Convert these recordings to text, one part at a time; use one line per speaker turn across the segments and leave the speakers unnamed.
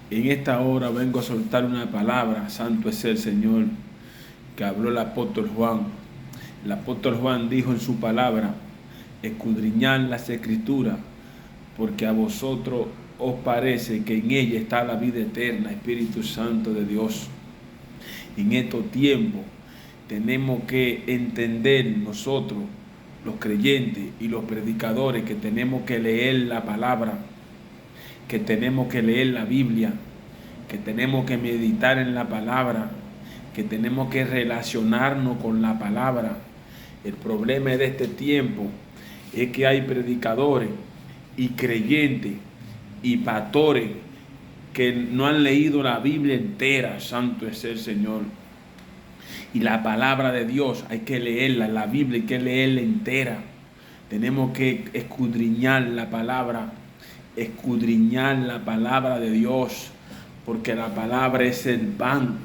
En esta hora vengo a soltar una palabra, santo es el Señor, que habló el apóstol Juan. El apóstol Juan dijo en su palabra: escudriñad las escrituras, porque a vosotros os parece que en ella está la vida eterna, Espíritu Santo de Dios. En estos tiempos tenemos que entender nosotros, los creyentes y los predicadores, que tenemos que leer la palabra, que tenemos que leer la Biblia, que tenemos que meditar en la palabra, que tenemos que relacionarnos con la palabra. El problema de este tiempo es que hay predicadores y creyentes y pastores que no han leído la Biblia entera. Santo es el Señor. Y la palabra de Dios hay que leerla, la Biblia hay que leerla entera. Tenemos que escudriñar la palabra de Dios, porque la palabra es el pan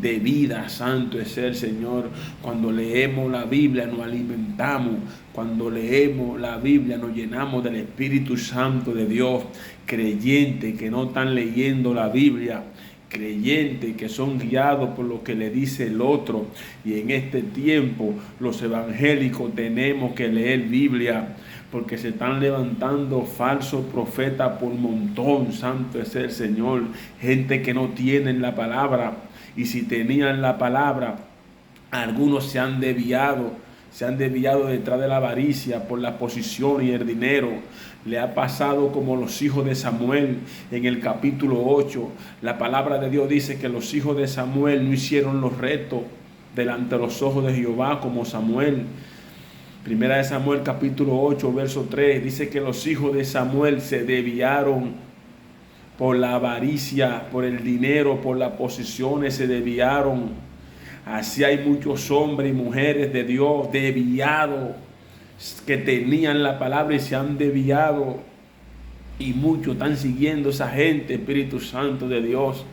de vida. Santo es el Señor. Cuando leemos la Biblia nos alimentamos, cuando leemos la Biblia nos llenamos del Espíritu Santo de Dios. Creyentes que no están leyendo la Biblia, creyentes que son guiados por lo que le dice el otro. Y en este tiempo los evangélicos tenemos que leer Biblia, porque se están levantando falsos profetas por montón. Santo es el Señor. Gente que no tienen la palabra, y si tenían la palabra, algunos se han desviado detrás de la avaricia, por la posición y el dinero. Le ha pasado como los hijos de Samuel en el capítulo 8. La palabra de Dios dice que los hijos de Samuel no hicieron los retos delante de los ojos de Jehová como Samuel. Primera de Samuel capítulo 8 verso 3 dice que los hijos de Samuel se desviaron por la avaricia, por el dinero, por las posiciones, se desviaron. Así hay muchos hombres y mujeres de Dios desviados, que tenían la palabra y se han desviado, y muchos están siguiendo esa gente, Espíritu Santo de Dios.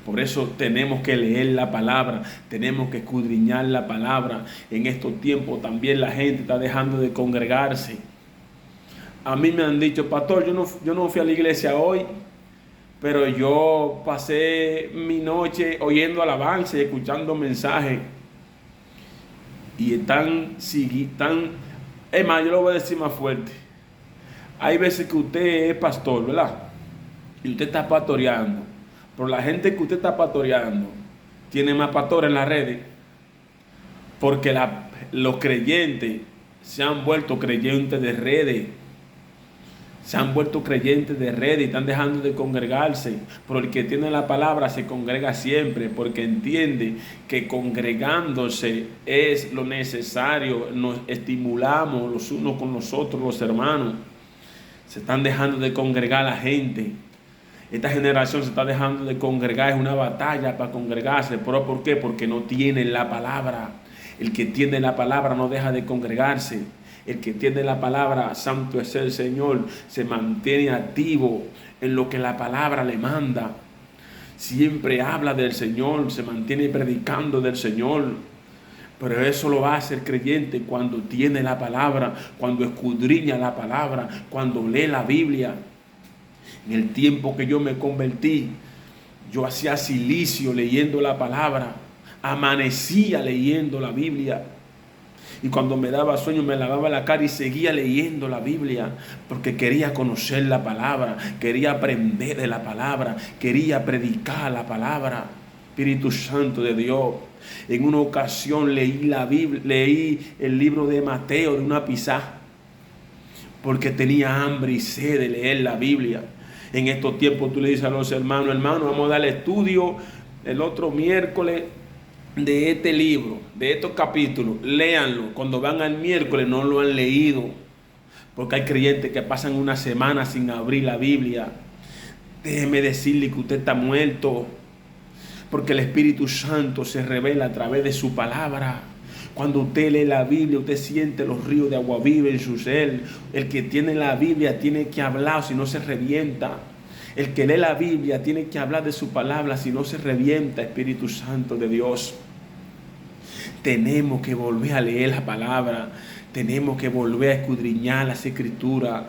Por eso tenemos que leer la palabra, tenemos que escudriñar la palabra. En estos tiempos también la gente está dejando de congregarse. A mí me han dicho: pastor, yo no fui a la iglesia hoy, pero yo pasé mi noche oyendo alabanza y escuchando mensajes. Y es más, yo lo voy a decir más fuerte. Hay veces que usted es pastor, ¿verdad? Y usted está pastoreando. Pero la gente que usted está pastoreando tiene más pastores en las redes. Porque los creyentes se han vuelto creyentes de redes. Se han vuelto creyentes de redes y están dejando de congregarse. Pero el que tiene la palabra se congrega siempre, porque entiende que congregándose es lo necesario. Nos estimulamos los unos con los otros, los hermanos. Se están dejando de congregar la gente. Esta generación se está dejando de congregar. Es una batalla para congregarse. ¿Pero por qué? Porque no tienen la palabra. El que tiene la palabra no deja de congregarse. El que tiene la palabra, santo es el Señor, se mantiene activo en lo que la palabra le manda. Siempre habla del Señor, se mantiene predicando del Señor. Pero eso lo va a hacer creyente cuando tiene la palabra, cuando escudriña la palabra, cuando lee la Biblia. En el tiempo que yo me convertí, yo hacía silicio leyendo la palabra, amanecía leyendo la Biblia. Y cuando me daba sueño me lavaba la cara y seguía leyendo la Biblia, porque quería conocer la palabra, quería aprender de la palabra, quería predicar la palabra. Espíritu Santo de Dios. En una ocasión leí la Biblia, leí el libro de Mateo de una pisada, porque tenía hambre y sed de leer la Biblia. En estos tiempos tú le dices a los hermanos: vamos a darle estudio el otro miércoles de este libro, de estos capítulos, léanlo. Cuando van al miércoles no lo han leído, porque hay creyentes que pasan una semana sin abrir la Biblia. Déjeme decirle que usted está muerto, porque el Espíritu Santo se revela a través de su palabra. Cuando usted lee la Biblia, usted siente los ríos de agua viva en su ser. El que tiene la Biblia tiene que hablar, si no se revienta. El que lee la Biblia tiene que hablar de su palabra, si no se revienta. Espíritu Santo de Dios. Tenemos que volver a leer la palabra. Tenemos que volver a escudriñar las escrituras.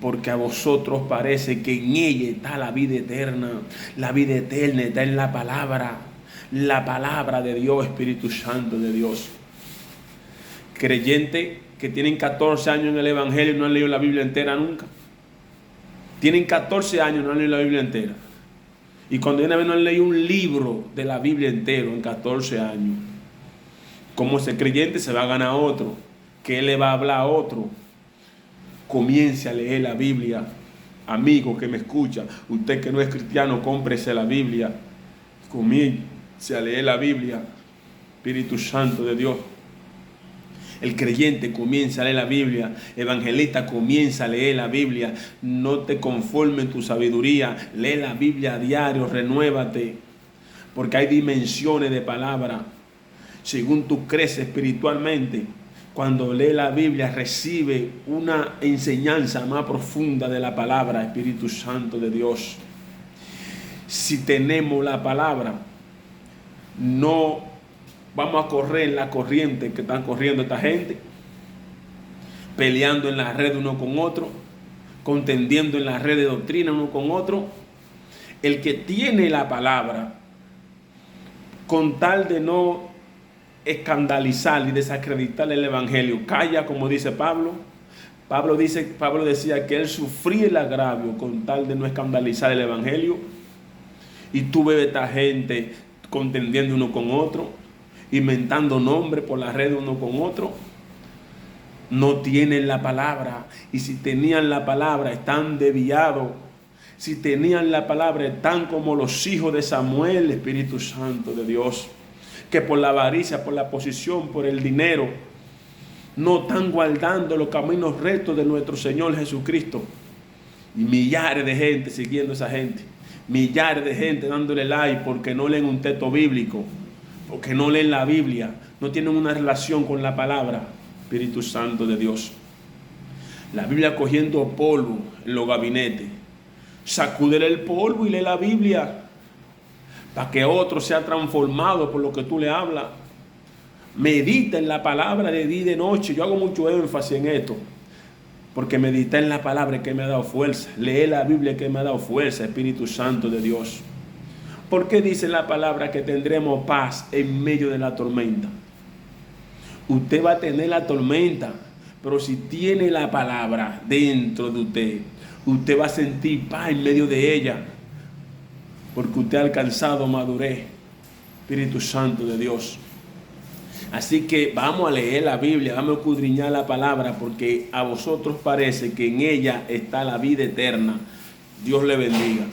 porque a vosotros parece que en ella está la vida eterna. La vida eterna está en la palabra de Dios, Espíritu Santo de Dios. Creyentes que tienen 14 años en el Evangelio y no han leído la Biblia entera nunca. Tienen 14 años y no han leído la Biblia entera. Y cuando una vez no han leído un libro de la Biblia entero en 14 años, ¿cómo ese creyente se va a ganar otro? ¿Qué le va a hablar a otro? Comience a leer la Biblia. Amigo que me escucha, usted que no es cristiano, cómprese la Biblia. Comience a leer la Biblia. Espíritu Santo de Dios. El creyente comienza a leer la Biblia. Evangelista, comienza a leer la Biblia. No te conformes en tu sabiduría. Lee la Biblia a diario, renuévate. Porque hay dimensiones de palabra. Según tú creces espiritualmente, cuando lee la Biblia, recibe una enseñanza más profunda de la palabra, Espíritu Santo de Dios. Si tenemos la palabra, no vamos a correr en la corriente que están corriendo esta gente, peleando en la red uno con otro, contendiendo en la red de doctrina uno con otro. El que tiene la palabra, con tal de no escandalizar y desacreditar el Evangelio, calla, como dice Pablo. Pablo decía que él sufría el agravio con tal de no escandalizar el Evangelio. Y tú ves esta gente contendiendo uno con otro, inventando nombres por la red uno con otro. No tienen la palabra, y si tenían la palabra están desviados. Si tenían la palabra están como los hijos de Samuel, Espíritu Santo de Dios, que por la avaricia, por la posición, por el dinero, no están guardando los caminos rectos de nuestro Señor Jesucristo. Y millares de gente siguiendo a esa gente, millares de gente dándole like porque no leen un texto bíblico, porque no leen la Biblia, no tienen una relación con la palabra. Espíritu Santo de Dios. La Biblia cogiendo polvo en los gabinetes. Sacúdele el polvo y lee la Biblia, para que otro sea transformado por lo que tú le hablas. Medita en la palabra de día y de noche. Yo hago mucho énfasis en esto, porque medita en la palabra que me ha dado fuerza. Lee la Biblia que me ha dado fuerza, Espíritu Santo de Dios. ¿Por qué dice la palabra que tendremos paz en medio de la tormenta? Usted va a tener la tormenta, pero si tiene la palabra dentro de usted, usted va a sentir paz en medio de ella, porque usted ha alcanzado madurez, Espíritu Santo de Dios. Así que vamos a leer la Biblia, vamos a escudriñar la palabra, porque a vosotros parece que en ella está la vida eterna. Dios le bendiga.